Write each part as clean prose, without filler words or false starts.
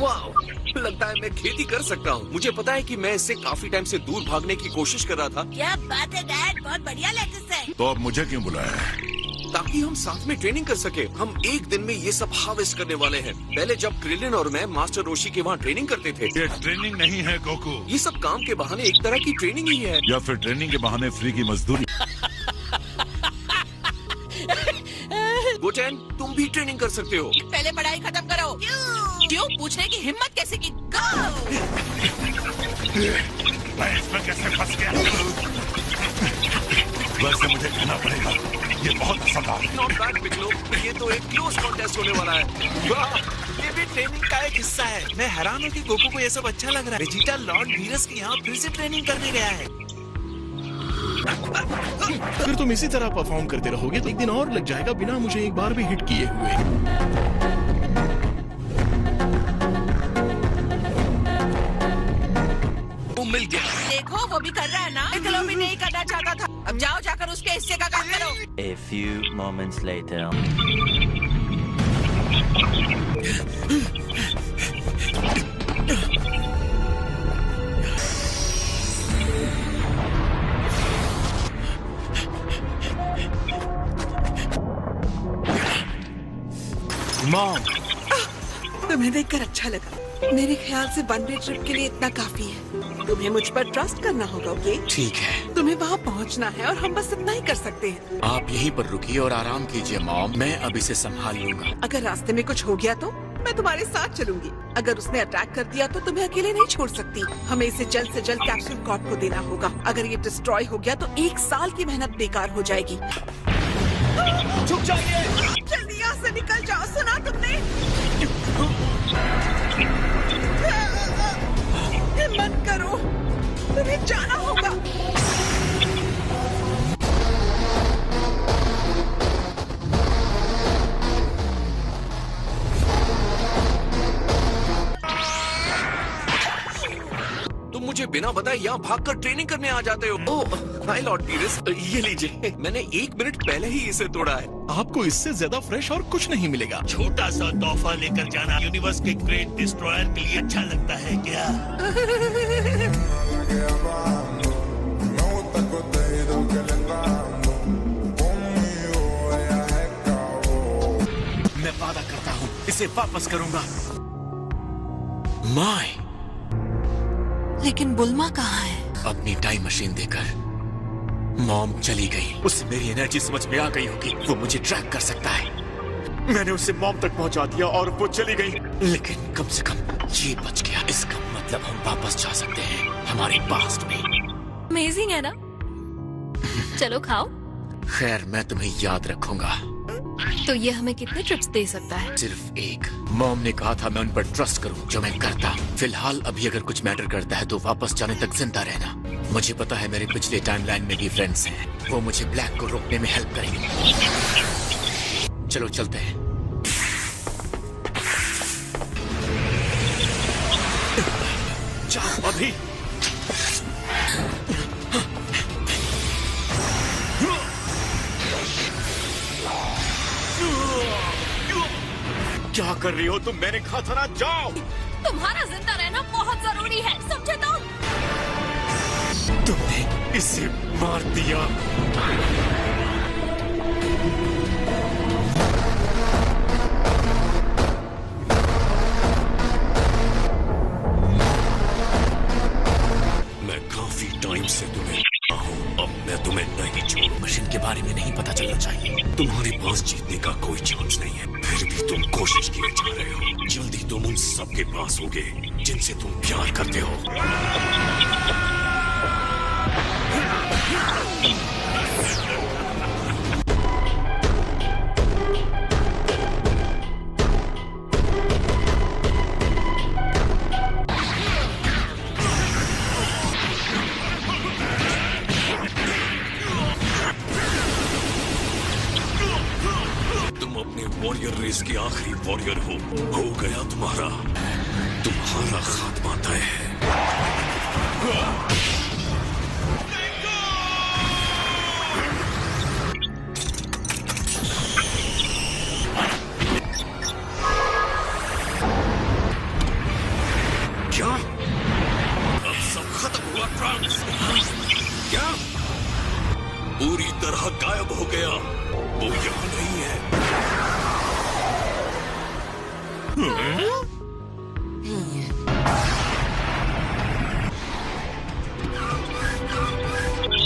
वाह, लगता है मैं खेती कर सकता हूँ। मुझे पता है कि मैं इससे काफी टाइम से दूर भागने की कोशिश कर रहा था। क्या बात है डैड, बहुत बढ़िया लेटेस्ट है। तो अब मुझे क्यों बुलाया है? ताकि हम साथ में ट्रेनिंग कर सके। हम एक दिन में ये सब हार्वेस्ट करने वाले हैं। पहले जब क्रिलिन और मैं मास्टर रोशी के वहाँ ट्रेनिंग करते थे। ये ट्रेनिंग नहीं है गोकू। ये सब काम के बहाने एक तरह की ट्रेनिंग ही है। या फिर ट्रेनिंग के बहाने फ्री की मजदूरी। गोटेन, तुम भी ट्रेनिंग कर सकते हो। पहले पढ़ाई खत्म करो। क्यों पूछने की हिम्मत कैसे की? गो! मैं इसमें कैसे फंस गया? वैसे मुझे कहना पड़ेगा, ये बहुत असरदार है। नॉट बैड पिकलो, ये तो एक क्लोज कॉन्टेस्ट होने वाला है। वाह, ये भी ट्रेनिंग का एक हिस्सा है। मैं हैरान हूँ कि गोकू को ये सब अच्छा लग रहा है। वेजिटा लॉर्ड वीरस के यहाँ फिर से ट्रेनिंग करने गया है। फिर तुम इसी तरह परफॉर्म करते रहोगे तो एक दिन और लग जाएगा बिना मुझे एक बार भी हिट किए हुए। मिल गया। देखो वो भी कर रहा है ना। पिकलो भी नहीं करना चाहता था। अब जाओ जाकर उसके हिस्से का काम करो। A few moments later. Mom, तुम्हें देखकर अच्छा लगा। मेरे ख्याल से वन डे ट्रिप के लिए इतना काफी है। तुम्हें मुझ पर ट्रस्ट करना होगा, ओके? ठीक है। तुम्हें वहाँ पहुँचना है और हम बस इतना ही कर सकते हैं। आप यहीं पर रुकिए और आराम कीजिए मॉम, मैं अब इसे संभाल लूंगा। अगर रास्ते में कुछ हो गया तो मैं तुम्हारे साथ चलूंगी। अगर उसने अटैक कर दिया तो तुम्हें अकेले नहीं छोड़ सकती। हमें इसे जल्द से जल्द कैप्सूल कॉर्प को देना होगा। अगर ये डिस्ट्रॉय हो गया तो 1 साल की मेहनत बेकार हो जाएगी। छुप जाइए। जल्दी यहाँ से निकल जाओ, सुना तुमने? हिम्मत करो, तुम्हें जाना होगा। तुम मुझे बिना बताए यहाँ भागकर ट्रेनिंग करने आ जाते हो। ओह, हाय लॉर्ड वीरस, ये लीजिए। मैंने 1 मिनट पहले ही इसे तोड़ा है। आपको इससे ज्यादा फ्रेश और कुछ नहीं मिलेगा। छोटा सा तोहफा लेकर जाना यूनिवर्स के ग्रेट डिस्ट्रॉयर के लिए अच्छा लगता है क्या? मैं वादा करता हूँ इसे वापस करूंगा। माय, लेकिन बुल्मा कहाँ है? अपनी टाइम मशीन देकर मॉम चली गई। उसे मेरी एनर्जी समझ में आ गई होगी। वो मुझे ट्रैक कर सकता है। मैंने उसे मॉम तक पहुंचा दिया और वो चली गई। लेकिन कम से कम ये बच गया। इसका मतलब हम वापस जा सकते हैं हमारे पास्ट में। अमेजिंग है ना? चलो खाओ। खैर, मैं तुम्हें याद रखूंगा। तो ये हमें कितने ट्रिप्स दे सकता है? सिर्फ एक। मॉम ने कहा था मैं उन पर ट्रस्ट करूं, जो मैं करता हूं। फिलहाल अभी अगर कुछ मैटर करता है तो वापस जाने तक जिंदा रहना। मुझे पता है मेरे पिछले टाइमलाइन में भी फ्रेंड्स हैं। वो मुझे ब्लैक को रोकने में हेल्प करेंगे। चलो चलते हैं। जाओ अभी। क्या कर रही हो तुम? मैंने कहा था ना, जाओ। तुम्हारा जिंदा रहना बहुत जरूरी है, समझे तुम? तुमने इसे मार दिया। मैं काफी टाइम से तुम्हें हूँ, अब मैं तुम्हें नहीं छोड़। मशीन के बारे में नहीं पता चलना चाहिए। तुम्हारे पास जीतने का कोई चांस नहीं है, फिर भी तुम कोशिश किए जा रहे हो। जल्दी तुम उन सबके पास होगे जिनसे तुम प्यार करते हो। वॉरियर रेस के आखिरी वॉरियर हो गया तुम्हारा खात्मा तय है।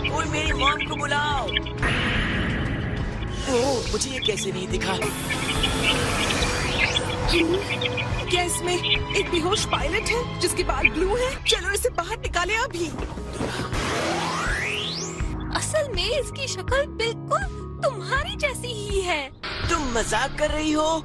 कोई मेरी मॉम को बुलाओ। ओह, मुझे ये कैसे नहीं दिखा? क्या इसमें एक बेहोश पायलट है जिसके बाल ब्लू हैं? चलो इसे बाहर निकाले अभी। असल में इसकी शक्ल बिल्कुल तुम्हारी जैसी ही है। तुम मजाक कर रही हो?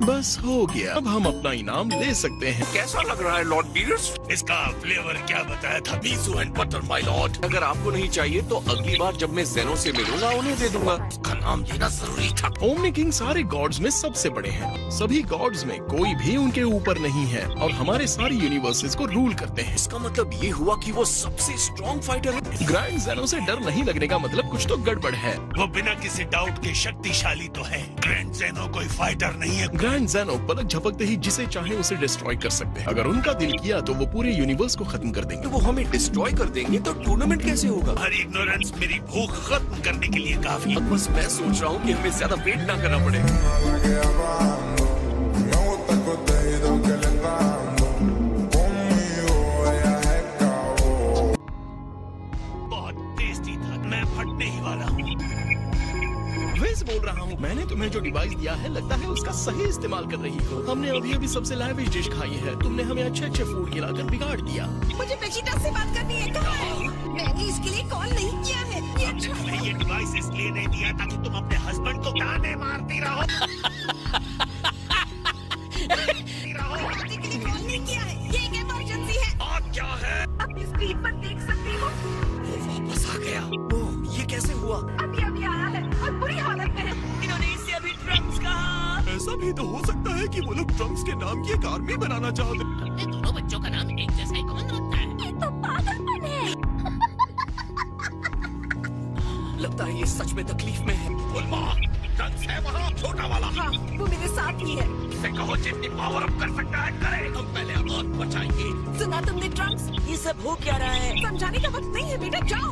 बस हो गया, अब हम अपना इनाम ले सकते हैं। कैसा लग रहा है लॉर्ड बीरस? इसका फ्लेवर क्या बताया था? Bisu and butter my Lord. अगर आपको नहीं चाहिए तो अगली बार जब मैं जेनो से मिलूंगा उन्हें दे दूंगा। उसका नाम लेना जरूरी था। ओमनी किंग सारे गॉड्स में सबसे बड़े हैं। सभी गॉड्स में कोई भी उनके ऊपर नहीं है और हमारे सारे यूनिवर्सेस को रूल करते हैं। इसका मतलब ये हुआ कि वो सबसे स्ट्रॉन्ग फाइटर है। ग्रैंड जेनो से डर नहीं लगने का मतलब कुछ तो गड़बड़ है। वो बिना किसी डाउट के शक्तिशाली तो है। ग्रैंड जेनो कोई फाइटर नहीं है। ग्रैंड जेनो पलक झपकते ही जिसे चाहे उसे डिस्ट्रॉय कर सकते हैं। अगर उनका दिल किया तो वो पूरे यूनिवर्स को खत्म कर देंगे। तो वो हमें डिस्ट्रॉय कर देंगे तो टूर्नामेंट कैसे होगा? हर इग्नोरेंस मेरी भूख खत्म करने के लिए काफी। अब बस मैं सोच रहा हूँ कि हमें ज्यादा वेट ना करना पड़े। बहुत टेस्टी था। मैं फटने ही वाला हूँ। वैसे बोल रहा हूँ, मैंने तुम्हें जो डिवाइस दिया है लगता है उसका सही इस्तेमाल कर रही हो। हमने अभी अभी सबसे लाविश डिश खाई है, तुमने हमें अच्छे अच्छे फूड खिलाकर बिगाड़ दिया। मुझे वेजिटा से बात करनी है। कहाँ है? मैंने इसके लिए कॉल नहीं किया है। ये हमने तुम्हें ये डिवाइस इसलिए नहीं दिया ताकि तुम अपने हस्बैंड को ताने मारती रहो। शादी के लिए कॉल नहीं किया है। ये एक इमरजेंसी है। और क्या है? अपनी स्क्रीन पर देख सकती हो। वो वापस आ गया। ओह, ये कैसे हुआ? अभी अभी आया है और बुरी हालत में है। इन्होंने इससे अभी ड्रग्स कहा। ऐसा भी तो हो सकता है कि वो लोग ड्रम्स के नाम की एक आर्मी बनाना चाहते हैं। अपने दोनों बच्चों का नाम एक जैसा ही कौन रखता है? ये तो पागलपन है। लगता है ये सच में तकलीफ में है। ड्रग्स है वहाँ, छोटा वाला। हाँ, वो मेरे साथ ही है। इसे कहो जितनी पावर अप कर सकता है करे। हम पहले आग बचाएंगे। सुना तुमने ड्रग्स? ये सब हो क्या रहा है? समझाने का वक्त नहीं है बेटा, जाओ।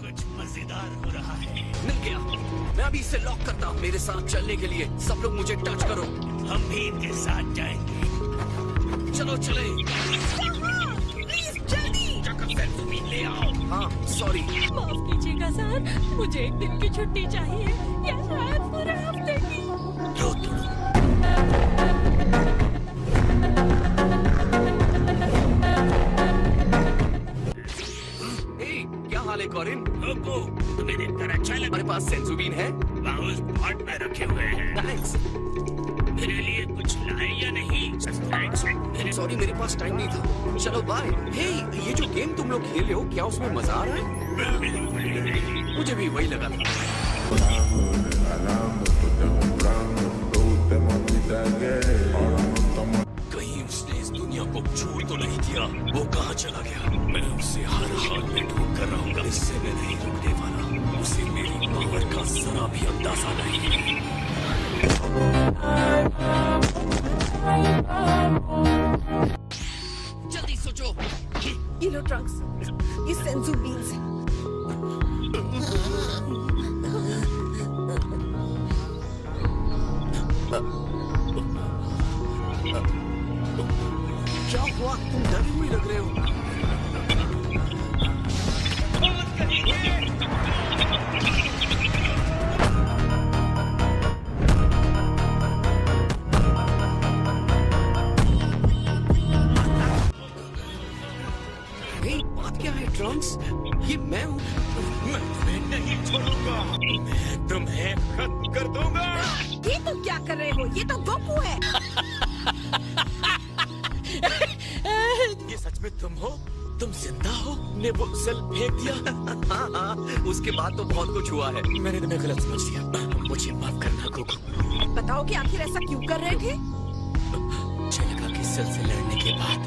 कुछ मजेदार हो रहा है। मिल गया। मैं अभी इसे लॉक करता हूँ। मेरे साथ चलने के लिए सब लोग मुझे टच करो। हम भी इनके साथ जाएंगे। चलो चले। प्लीज जल्दी। ले आओ। हाँ, सॉरी। माफ कीजिएगा सर, मुझे एक दिन की छुट्टी चाहिए या शायद पूरे हफ्ते की। रो तुम। हे, क्या हाल है कॉरिन? लोगो, तुम्हें देखकर अच्छा लगा। हमारे पास सेंसुबीन है। माउस पॉट में रखे हुए हैं। थैंक्स। मेरे लिए कुछ लाए या नहीं? थैंक्स। सॉरी, मेरे पास टाइम नहीं था। चलो बाय। हे, ये जो गेम तुम लोग खेल रहे हो, क्या उसमें मजा आ रहा है? मुझे भी वही लगा था। कहीं उसने इस दुनिया को छोड़ तो नहीं दिया। वो कहाँ चला गया? मैं उसे हर हाल में ढूंढ कर रहूंगा। इससे मैं नहीं रुकने वाला। उसे मेरी पावर का जरा भी अंदाजा नहीं है। जल्दी सोचो। ये लो ड्रग्स, ये सेंसू बीन्स है। क्या हुआ? तुम डरे हुए लग रहे हो। हे, बात क्या है ट्रंक्स? ये मैं हूँ। मैं तुम्हें नहीं छोड़ूंगा। मैं तुम्हें खत्म कर दूंगा। ये तुम क्या कर रहे हो? ये तो गोकू है। ये सच में तुम हो? तुम जिंदा हो? ने वो सेल फेंक दिया। हाँ, उसके बाद तो बहुत कुछ हुआ है। मैंने तुम्हें गलत समझ लिया। मुझे माफ करना गोकू। बताओ कि आखिर ऐसा क्यों कर रहे थे? मुझे लगा कि सेल से लड़ने के बाद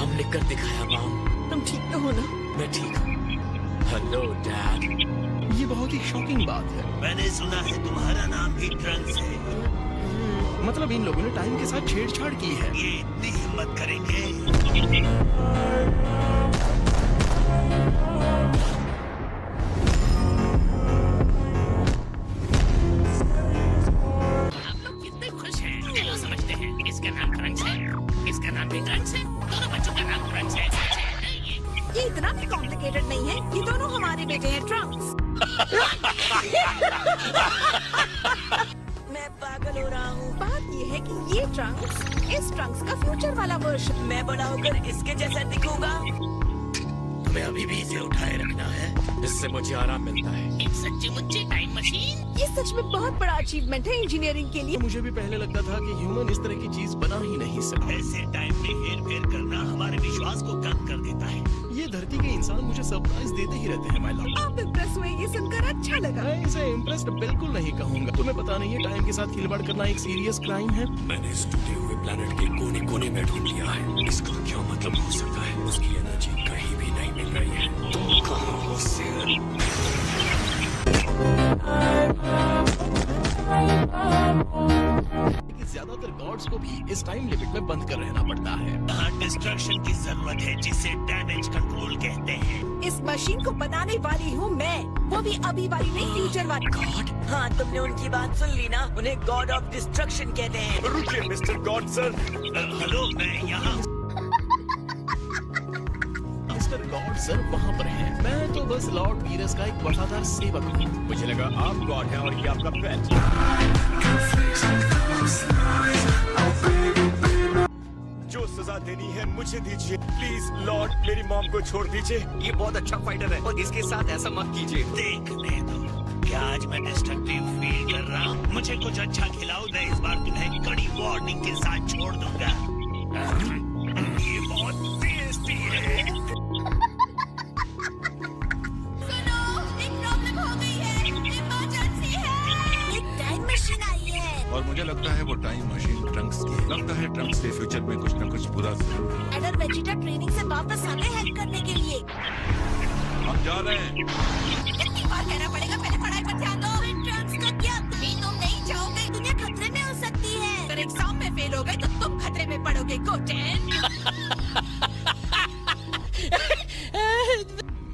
हमने कर दिखाया मॉम। तुम ठीक तो हो ना? मैं ठीक हूँ। Hello dad. ये बहुत ही शॉकिंग बात है। मैंने सुना है तुम्हारा नाम भी ड्रग्स है। मतलब इन लोगों ने टाइम के साथ छेड़छाड़ की है। ये इतनी हिम्मत करेंगे? मैं पागल हो रहा हूँ। बात ये है कि ये ट्रंक्स इस ट्रंक्स का फ्यूचर वाला वर्जन। मैं बड़ा होकर इसके जैसा दिखूंगा। तुम्हें अभी भी इसे उठाए रखना है। इससे मुझे आराम मिलता है। एक सच्ची मुच्ची टाइम मशीन। ये सच में बहुत बड़ा अचीवमेंट है इंजीनियरिंग के लिए। मुझे भी पहले लगता था कि ह्यूमन इस तरह की चीज बना ही नहीं सकता। ऐसे टाइम में हेर फेर करना हमारे विश्वास को कम कर देता है। ये धरती के इंसान मुझे सरप्राइज देते ही रहते हैं माय लव। आप इम्प्रेस हुए, ये सुनकर अच्छा लगा। मैं इसे इम्प्रेस्ड बिल्कुल नहीं कहूँगा। तुम्हें पता नहीं है टाइम के साथ खिलवाड़ करना एक सीरियस क्राइम है। मैंने इस टूटे हुए प्लेनेट के कोने कोने में ढूंढ लिया है। इसका क्या मतलब हो सकता है? उसकी एनर्जी कहीं भी नहीं मिल रही है। तुम कहाँ हो सेल? लेकिन ज्यादातर गॉड्स को भी इस टाइम लिमिट में बंद कर रहना पड़ता है। यहाँ डिस्ट्रक्शन की जरूरत है, जिसे डैमेज कंट्रोल कहते हैं। इस मशीन को बनाने वाली हूँ मैं, वो भी अभी वाली नहीं, फ्यूचर वाली। गॉड? हाँ, तुमने उनकी बात सुन ली ना? उन्हें गॉड ऑफ डिस्ट्रक्शन कहते हैं। रुकिए मिस्टर गॉड सर। हेलो, मैं यहाँ। मिस्टर गॉड सर वहाँ पर हैं। मैं तो बस लॉर्ड वीरस का एक वफादार सेवक हूँ। मुझे लगा आप गॉड हैं और ये आपका पेट। जो सजा देनी है मुझे दीजिए प्लीज लॉर्ड, मेरी मॉम को छोड़ दीजिए। ये बहुत अच्छा फाइटर है और इसके साथ ऐसा मत कीजिए। देखने दो, क्या आज मैं डिस्ट्रक्टिव फील कर रहा हूँ? मुझे कुछ अच्छा खिलाओ, मैं इस बार तुम्हें कड़ी वार्निंग के साथ छोड़ दूंगा। ये बहुत टेस्टी है। सुनो, एक प्रॉब्लम हो गई है, इमरजेंसी है। एक टाइम मशीन आई है। और मुझे लगता है वो टाइम मशीन ट्रंक्स की है। लगता है ट्रंक्स के फ्यूचर में कुछ न कुछ बुरा जरूर है। एडर वेजिटा ट्रेनिंग से वापस आते हेल्प करने के लिए। हम जा रहे हैं। कितनी बार कहना पड़ेगा, पहले पढ़ाई पर ध्यान दो। ट्रंक्स का क्या? भी तुम नहीं जाओगे, दुनिया खतरे में हो सकती है। अगर एग्जाम में फेल हो गए तो तुम खतरे में पड़ोगे। गोटेन।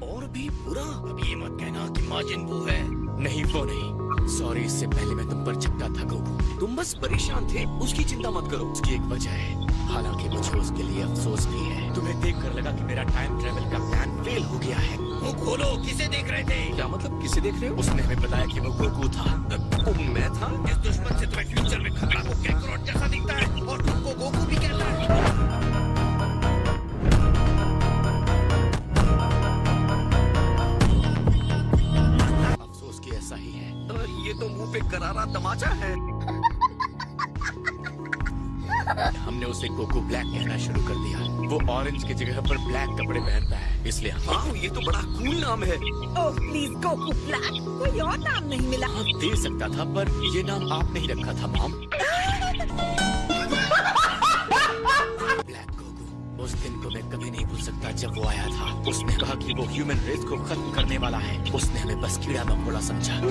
और भी बुरा? अब ये मत कहना कि माजिन वो है। नहीं वो नहीं। सॉरी, इससे पहले मैं तुम पर चिपका था गोकू। तुम बस परेशान थे, उसकी चिंता मत करो। उसकी एक वजह है, हालांकि मुझे उसके लिए अफसोस भी है। तुम्हें देखकर लगा कि मेरा टाइम ट्रेवल का प्लान फेल हो गया है। मुंह खोलो, किसे देख रहे थे? क्या मतलब किसे देख रहे हो? उसने हमें बताया कि वो गोकू था। वो मैं था? इस दुश्मन से तुम्हें फ्यूचर में खतरा को कैकरोट जैसा दिखता है और तुमको गोकू भी कहता है। अफसोस कि ऐसा ही है। ये तो मुंह पे करारा तमाचा है। हमने उसे गोकू ब्लैक कहना शुरू कर दिया। वो ऑरेंज की जगह पर ब्लैक कपड़े पहनता है, इसलिए हाँ, ये तो बड़ा कूल नाम है। ओह प्लीज गोकू ब्लैक, कोई और नाम नहीं मिला? हाँ, दे सकता था, पर ये नाम आप नहीं रखा था मॉम। ब्लैक गोकू, उस दिन को मैं कभी नहीं भूल सकता जब वो आया था। उसने कहा कि वो ह्यूमन रेस को खत्म करने वाला है। उसने हमें बस कीड़ा मकोड़ा समझा।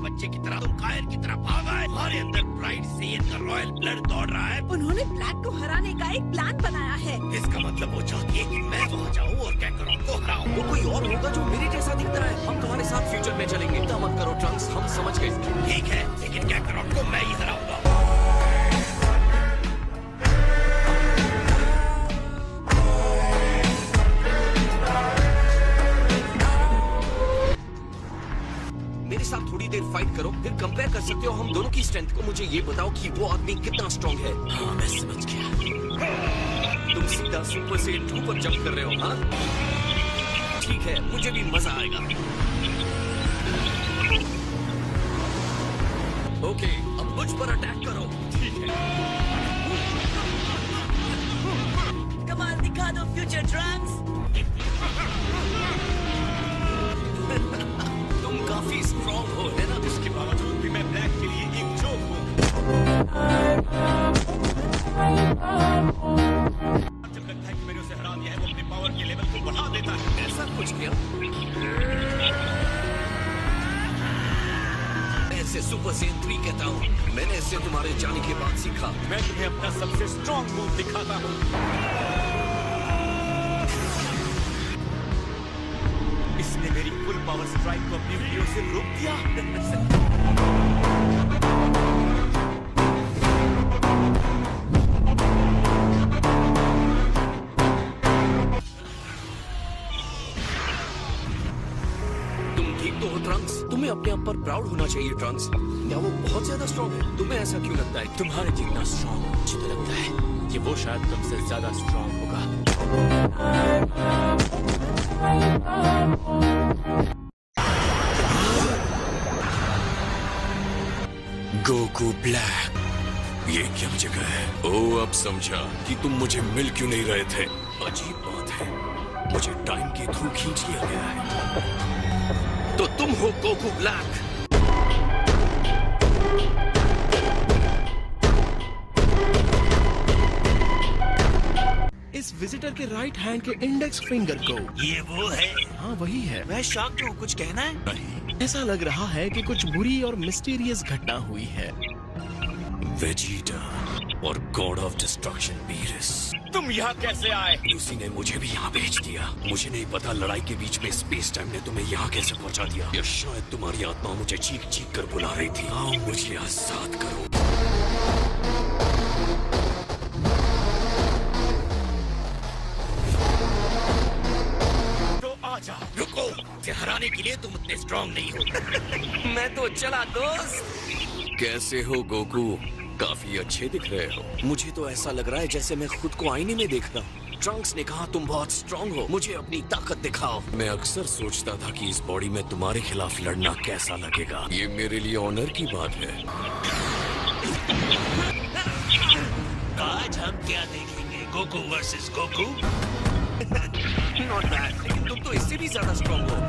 बच्चे की तरह, तुम कायर की तरह भागा है। हमारे अंदर प्राइड से इनका रॉयल ब्लड दौड़ रहा है। उन्होंने ब्लैक को हराने का एक प्लान बनाया है। इसका मतलब वो चाहती है कि मैं वहाँ जाऊँ और कैकरोट को हराऊं। वो कोई और होगा जो मेरे जैसा दिखता है। हम तुम्हारे साथ फ्यूचर में चलेंगे। चिंता मत करो ट्रंक्स, हम समझ गए। ठीक है, लेकिन कैकरोट को मैं ही हराऊंगा। मेरे साथ थोड़ी देर फाइट करो, फिर कंपेयर कर सकते हो हम दोनों की स्ट्रेंथ को। मुझे ये बताओ कि वो आदमी कितना स्ट्रांग है। हाँ, मैं समझ गया। तुम सीधा सुपर सेन 2 पर जंप कर रहे हो, हाँ? ठीक है, मुझे भी मजा आएगा। ओके, अब मुझ पर अटैक करो। ठीक है। कमाल दिखा दो फ्यूचर ट्रंक्स। तुम काफी स्ट्रांग हो, है ना? इसके बावजूद भी मैं ब्लैक के लिए एक जोक हूँ। जब लगता है कि मैंने उसे हरा दिया है, वो अपने पावर के लेवल को बढ़ा देता है। ऐसा कुछ किया? मैं इसे सुपर सेन 3 कहता हूँ। मैंने इसे तुम्हारे जाने के बाद सीखा। मैं तुम्हें अपना सबसे स्ट्रांग मूव दिखाता हूँ। इसने मेरी फुल पावर स्ट्राइक को अपनी वीडियो से रोक दिया। तुम ठीक तो हो ट्रंक्स? तुम्हें अपने आप पर प्राउड होना चाहिए ट्रंक्स। क्या वो बहुत ज्यादा स्ट्रॉन्ग है? तुम्हें ऐसा क्यों लगता है? तुम्हारे जितना स्ट्रॉन्ग मुझे तो लगता है कि वो शायद तुमसे ज्यादा स्ट्रॉन्ग होगा। गोकू ब्लैक, ये क्या जगह है? ओ, अब समझा कि तुम मुझे मिल क्यों नहीं रहे थे। अजीब बात है, मुझे टाइम के थ्रू खींच लिया गया है। तो तुम हो गोकू ब्लैक। इस विजिटर के राइट हैंड के इंडेक्स फिंगर को। ये वो है? हाँ वही है। मैं शॉक हूँ, कुछ कहना है? ऐसा लग रहा है कि कुछ बुरी और मिस्टीरियस घटना हुई है। वेजिटा और गॉड ऑफ डिस्ट्रक्शन बीरस, तुम यहाँ कैसे आए? लूसी ने मुझे भी यहाँ भेज दिया। मुझे नहीं पता लड़ाई के बीच में स्पेस टाइम ने तुम्हें यहाँ कैसे पहुँचा दिया। या शायद तुम्हारी आत्मा मुझे चीख चीख कर बुला रही थी। आओ मुझे आजाद करो। रुको, इसे हराने के लिए तुम उतने स्ट्रॉन्ग नहीं हो। मैं तो चला दोस्त। कैसे हो गोकू? काफी अच्छे दिख रहे हो। मुझे तो ऐसा लग रहा है जैसे मैं खुद को आईने में देख रहा हूँ। ट्रंक्स ने कहा तुम बहुत स्ट्रॉन्ग हो, मुझे अपनी ताकत दिखाओ। मैं अक्सर सोचता था कि इस बॉडी में तुम्हारे खिलाफ लड़ना कैसा लगेगा। ये मेरे लिए ऑनर की बात है। आज हम क्या देखेंगे? Goku versus Goku? Not bad, लेकिन तुम तो इससे भी ज्यादा स्ट्रॉन्ग हो ना।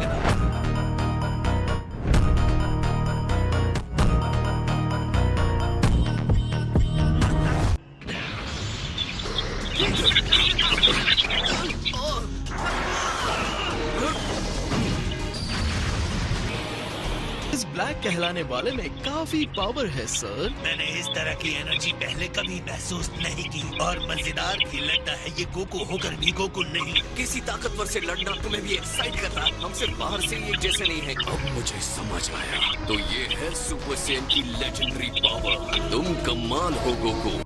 इस ब्लैक कहलाने वाले में काफी पावर है सर। मैंने इस तरह की एनर्जी पहले कभी महसूस नहीं की, और मजेदार भी लगता है ये गोकू होकर भी गोकू नहीं। किसी ताकतवर से लड़ना तुम्हें भी एक्साइट कर रहा है। हम सिर्फ बाहर से ही एक जैसे नहीं है। अब मुझे समझ आया, तो ये है सुपर सैयन की लेजेंडरी पावर। तुम कमाल हो गोकू।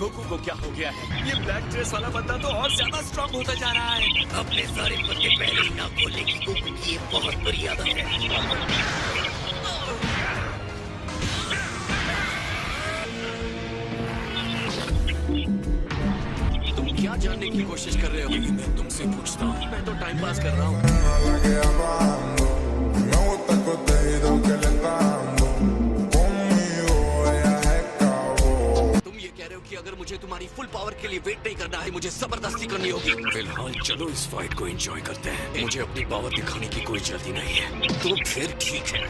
गोकू को क्या हो गया है? ये ब्लैक ड्रेस वाला बंदा तो और ज्यादा स्ट्रॉन्ग होता जा रहा है। अपने सारे पत्ते पहले ही ना खोलने की गोकू की ये बहुत बुरी आदत है। तुम क्या जानने की कोशिश कर रहे हो? यही मैं तुमसे पूछता हूँ। मैं तो टाइम पास कर रहा हूँ। कि अगर मुझे तुम्हारी फुल पावर के लिए वेट नहीं करना है, मुझे जबरदस्ती करनी होगी। फिलहाल चलो इस फाइट को एंजॉय करते हैं। मुझे अपनी पावर दिखाने की कोई जल्दी नहीं है। तो फिर ठीक है।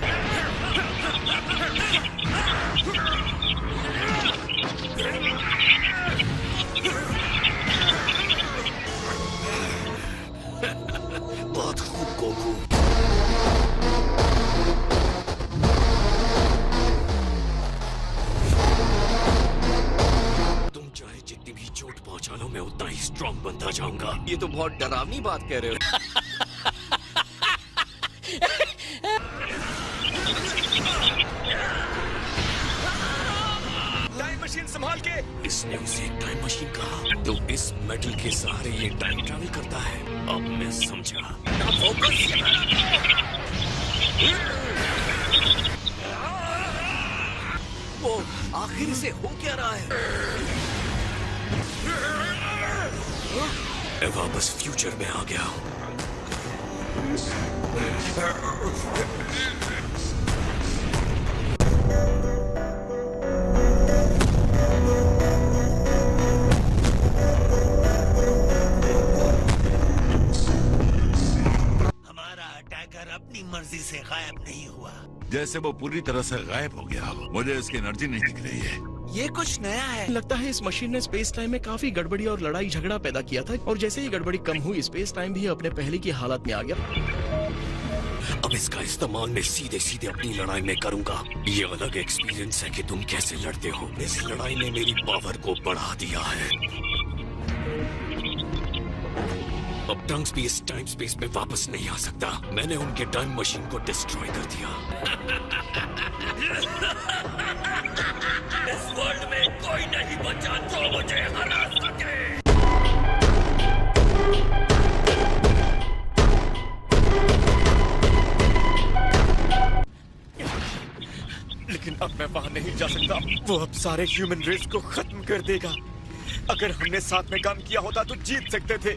बहुत खूब गोकू। चोट पहुंचा लो, मैं उतना ही स्ट्रॉन्ग बनता जाऊंगा। ये तो बहुत डरावनी बात कह रहे हो। टाइम मशीन संभाल के। इसने उसे टाइम मशीन कहा, तो इस मेटल के सहारे ये टाइम ट्रैवल करता है। अब मैं समझा। वो आखिर से हो क्या रहा है? मैं वापस फ्यूचर में आ गया हूं। हमारा अटैकर अपनी मर्जी से गायब नहीं हुआ। जैसे वो पूरी तरह से गायब हो गया हो। मुझे इसकी एनर्जी नहीं दिख रही है। ये कुछ नया है। लगता है इस मशीन ने स्पेस टाइम में काफी गड़बड़ी और लड़ाई झगड़ा पैदा किया था, और जैसे ही गड़बड़ी कम हुई स्पेस टाइम भी अपने पहले की हालत में आ गया। अब इसका इस्तेमाल मैं सीधे सीधे अपनी लड़ाई में करूंगा। ये अलग एक्सपीरियंस है कि तुम कैसे लड़ते हो। इस लड़ाई ने मेरी पावर को बढ़ा दिया है। अब ट्रंक्स भी इस टाइम स्पेस में वापस नहीं आ सकता। मैंने उनके टाइम मशीन को डिस्ट्रॉय कर दिया। इस वर्ल्ड में कोई नहीं बचा जो मुझे हरा सके। लेकिन अब मैं वहां नहीं जा सकता। वो अब सारे ह्यूमन रेस को खत्म कर देगा। अगर हमने साथ में काम किया होता तो जीत सकते थे।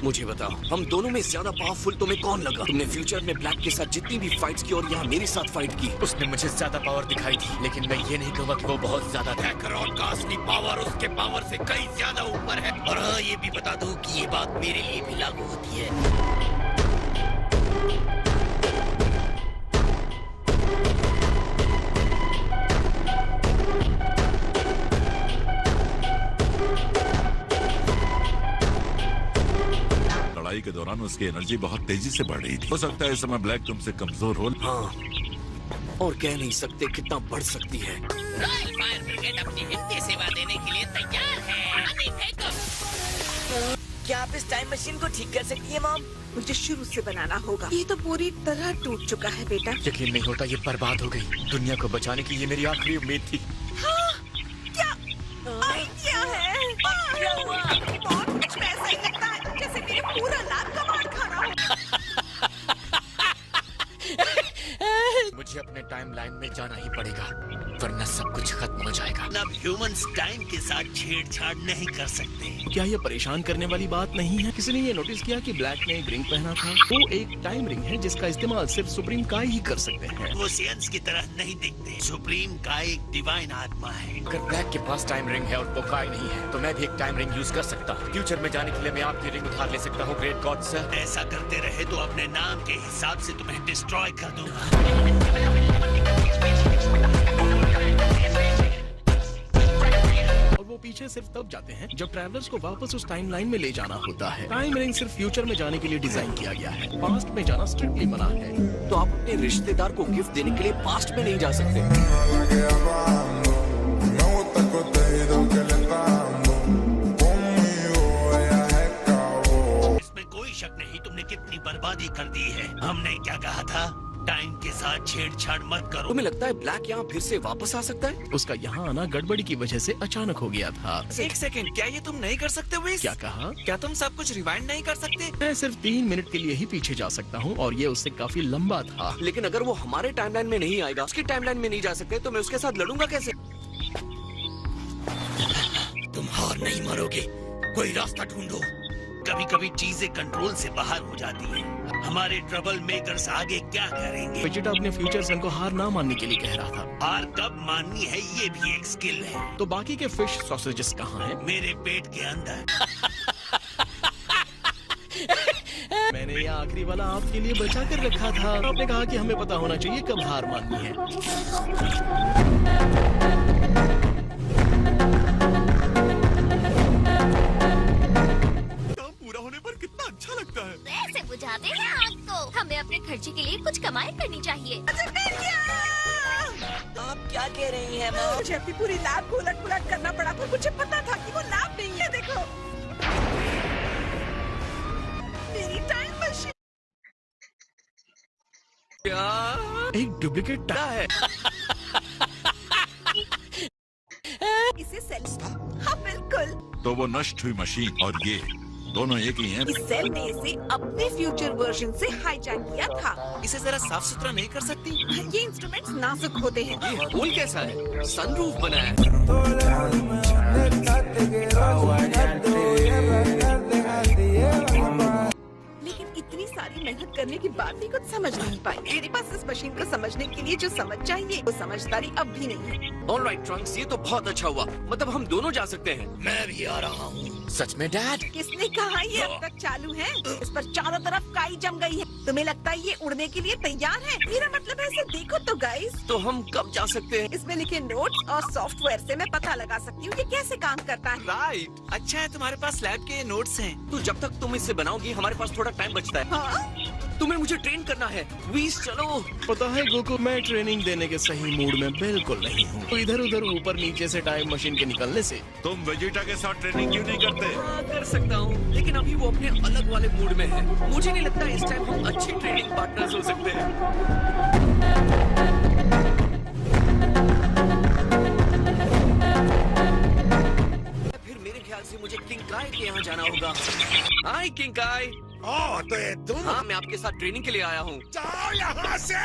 मुझे बताओ, हम दोनों में ज्यादा पावरफुल तुम्हें कौन लगा? तुमने फ्यूचर में ब्लैक के साथ जितनी भी फाइट्स की और यहाँ मेरे साथ फाइट की, उसने मुझे ज्यादा पावर दिखाई थी, लेकिन मैं ये नहीं कहूँगा कि वो बहुत ज्यादा था। हैकर का असली पावर उसके पावर से कई ज्यादा ऊपर है। और हाँ, ये भी बता दूं कि ये बात मेरे लिए भी लागू होती है। लड़ाई के दौरान उसकी एनर्जी बहुत तेजी से बढ़ रही थी। हो सकता है इस समय ब्लैक तुमसे कमजोर हो। हाँ, और कह नहीं सकते कितना बढ़ सकती है। रॉयल फायर ब्रिगेड अपनी हिम्मती सेवा देने के लिए तैयार है। अभी फेंको। क्या आप इस टाइम मशीन को ठीक कर सकती है मॉम? मुझे शुरू से बनाना होगा। ये तो पूरी तरह टूट चुका है बेटा। यकीन नहीं होता, ये बर्बाद हो गई। दुनिया को बचाने की ये मेरी आखिरी उम्मीद थी। हाँ, क्या आइडिया है? बहुत कुछ ऐसा ही लगता है जैसे मेरे पूरा लाख का मार खा रहा हूँ। मुझे अपने टाइमलाइन में जाना ही पड़ेगा, वरना सब कुछ खत्म हो जाएगा। अब ह्यूमंस टाइम के साथ छेड़छाड़ नहीं कर सकते। क्या ये परेशान करने वाली बात नहीं है? किसी ने ये नोटिस किया कि ब्लैक ने एक रिंग पहना था? वो एक टाइम रिंग है जिसका इस्तेमाल सिर्फ सुप्रीम काय ही कर सकते हैं। वो सियंस की तरह नहीं दिखते। सुप्रीम का एक डिवाइन आत्मा है। अगर ब्लैक के पास टाइम रिंग है और वो काय नहीं है, तो मैं भी एक टाइम रिंग यूज कर सकता हूँ। फ्यूचर में जाने के लिए मैं आपकी रिंग उधार ले सकता हूँ, ग्रेट गॉड सर। ऐसा करते रहे तो अपने नाम के हिसाब से तुम्हें डिस्ट्रॉय कर दूंगा। और वो पीछे सिर्फ तब जाते हैं जब ट्रैवलर्स को वापस उस टाइमलाइन में ले जाना होता है। टाइम रिंग सिर्फ फ्यूचर में जाने के लिए डिजाइन किया गया है। पास्ट में जाना स्ट्रिक्टली मना है। तो आप अपने रिश्तेदार को गिफ्ट देने के लिए पास्ट में नहीं जा सकते। शक नहीं, तुमने कितनी बर्बादी कर दी है। हमने क्या कहा था? टाइम के साथ छेड़छाड़ मत करो। तुम्हें लगता है ब्लैक यहाँ फिर से वापस आ सकता है? उसका यहाँ आना गड़बड़ी की वजह से अचानक हो गया था। एक सेकंड, क्या ये तुम नहीं कर सकते विस? क्या कहा? क्या तुम सब कुछ रिवाइंड नहीं कर सकते? मैं सिर्फ 3 मिनट के लिए ही पीछे जा सकता हूँ, और ये उससे काफी लंबा था। लेकिन अगर वो हमारे टाइमलाइन में नहीं आएगा, उसकी टाइमलाइन में नहीं जा सकते, तो मैं उसके साथ लड़ूंगा कैसे? तुम हार नहीं मारोगे, कोई रास्ता ढूंढो। कभी कभी चीजें कंट्रोल से बाहर हो जाती हैं। हमारे ट्रबल मेकर्स आगे क्या करेंगे? वेजिटा अपने फ्यूचर सन को हार ना मानने के लिए कह रहा था। हार कब माननी है ये भी एक स्किल है। तो बाकी के फिश सॉसेजेस कहाँ हैं? मेरे पेट के अंदर। मैंने ये आखिरी वाला आपके लिए बचा कर रखा था। आपने कहा कि हमें पता होना चाहिए कब हार माननी है। ऐसे बुझाते हैं आग को। हमें अपने खर्चे के लिए कुछ कमाई करनी चाहिए। आप क्या कह रही हैं मॉम? मुझे अपनी पूरी लैब को उलट पुलट करना पड़ा, पर मुझे पता था कि वो लैब नहीं है। देखो, मेरी टाइम मशीन एक डुप्लीकेट है। इसे सेल। हाँ बिल्कुल। तो वो नष्ट हुई मशीन और ये दोनों एक ही हैं। इस सेल ने इसे अपने फ्यूचर वर्जन से हाईजैक किया था। इसे जरा साफ सुथरा नहीं कर सकती? ये इंस्ट्रूमेंट्स नाजुक होते हैं। ये होल कैसा है? सनरूफ बना है। लेकिन इतनी सारी मेहनत करने के बाद बात भी कुछ समझ नहीं पाई। मेरे पास इस मशीन को समझने के लिए जो समझ चाहिए वो समझदारी अब भी नहीं है। ऑलराइट ट्रंक्स, ये तो बहुत अच्छा हुआ। मतलब हम दोनों जा सकते हैं। मैं भी आ रहा हूँ। सच में डैड? किसने कहा ये अब तक चालू है? इस पर चारों तरफ काई जम गई है। तुम्हें लगता है ये उड़ने के लिए तैयार है? मेरा मतलब है इसे देखो तो गाइस। तो हम कब जा सकते हैं? इसमें लिखे नोट्स और सॉफ्टवेयर से मैं पता लगा सकती हूँ ये कैसे काम करता है। राइट, अच्छा है तुम्हारे पास लैब के नोट्स हैं। तो जब तक तुम इसे बनाओगी हमारे पास थोड़ा टाइम बचता है। हाँ? तुम्हें मुझे ट्रेन करना है। वीस चलो। पता है गोकू, मैं ट्रेनिंग देने के सही मूड में बिल्कुल नहीं हूँ। तो इधर उधर ऊपर नीचे से टाइम मशीन के निकलने से। तुम वेजिटा के साथ ट्रेनिंग क्यों नहीं करते? हाँ, कर सकता हूँ, लेकिन अभी वो अपने अलग वाले मूड में है। मुझे नहीं लगता इस टाइम हम अच्छे ट्रेनिंग पार्टनर्स हो सकते हैं। फिर मेरे ख्याल से मुझे किंकाई के यहाँ जाना होगा। हाय किंकाई। तो ये तुम? हाँ, मैं आपके साथ ट्रेनिंग के लिए आया हूँ। जाओ यहाँ से।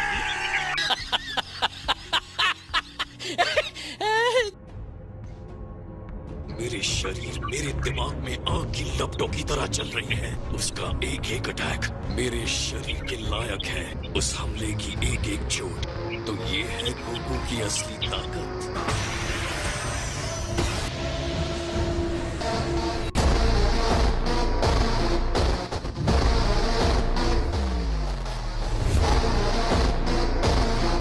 मेरे शरीर, मेरे दिमाग में आग की लपटों की तरह चल रही है। उसका एक एक अटैक मेरे शरीर के लायक है। उस हमले की एक एक चोट। तो ये है गोकू की असली ताकत।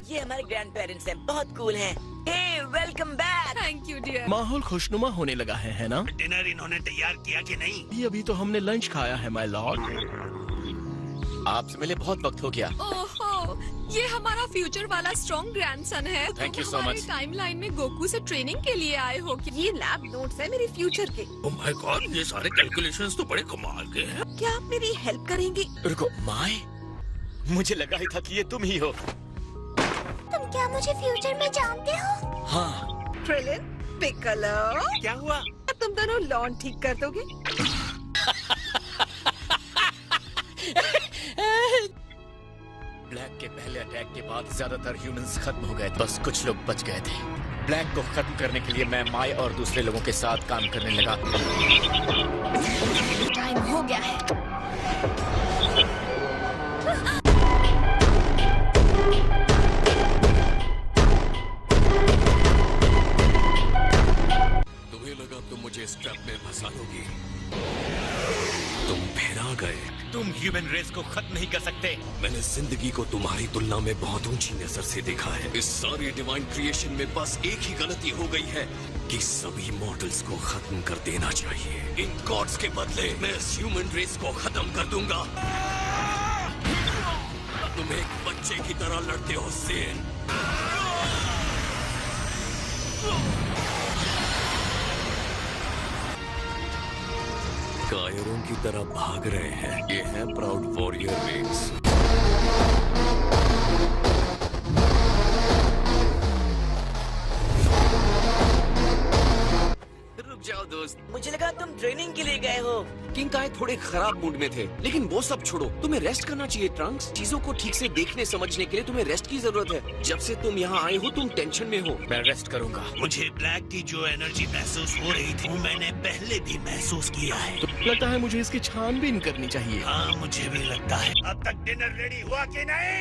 ये हमारे ग्रैंड पेरेंट्स हैं, बहुत कूल हैं। Hey, welcome back. Thank you dear. माहौल खुशनुमा होने लगा है ना? डिनर इन्होंने तैयार किया कि नहीं? अभी तो हमने लंच खाया है माय लॉर्ड। आपसे मिले बहुत वक्त हो गया। ओहो, ये हमारा फ्यूचर वाला स्ट्रॉन्ग ग्रैंडसन है। Thank you so much. Timeline में गोकू से ट्रेनिंग के लिए आए हो कि ये लैब नोट्स है मेरे फ्यूचर के। ओह माय गॉड, ये सारे कैलकुलेशंस तो बड़े कमाल के हैं। क्या आप मेरी हेल्प करेंगे? रुको, माय? मुझे लगा ही था कि ये तुम ही हो। तुम क्या मुझे फ्यूचर में जानते हो? हाँ। ट्रिलिन, पिकलो, क्या हुआ? तुम दोनों लॉन ठीक कर दोगे? ब्लैक के पहले अटैक के बाद ज्यादातर ह्यूमंस खत्म हो गए थे। बस कुछ लोग बच गए थे। ब्लैक को खत्म करने के लिए मैं माय और दूसरे लोगों के साथ काम करने लगा। टाइम हो गया है। तुम्हें लगा तुम मुझे इस ट्रैप में फंसा लोगी? तुम फिर आ गए। तुम ह्यूमन रेस को खत्म नहीं कर सकते। मैंने जिंदगी को तुम्हारी तुलना में बहुत ऊंची नजर से देखा है। इस सारी डिवाइन क्रिएशन में बस एक ही गलती हो गई है कि सभी मॉडल्स को खत्म कर देना चाहिए। इन गॉड्स के बदले मैं इस ह्यूमन रेस को खत्म कर दूंगा। तुम एक बच्चे की तरह लड़ते हो सेन। कायरों की तरह भाग रहे हैं। ये है प्राउड वॉरियर रेस। रुक जाओ दोस्त, मुझे लगा तुम ट्रेनिंग के लिए गए हो। किंकाई थोड़े खराब मूड में थे, लेकिन वो सब छोड़ो। तुम्हें रेस्ट करना चाहिए ट्रंक्स। चीजों को ठीक से देखने समझने के लिए तुम्हें रेस्ट की जरूरत है। जब से तुम यहाँ आए हो तुम टेंशन में हो। मैं रेस्ट करूंगा। मुझे ब्लैक की जो एनर्जी महसूस हो रही थी वो मैंने पहले भी महसूस किया है। तो लगता है मुझे इसकी छानबीन करनी चाहिए। हाँ, मुझे भी लगता है। अब तक डिनर रेडी हुआ कि नहीं?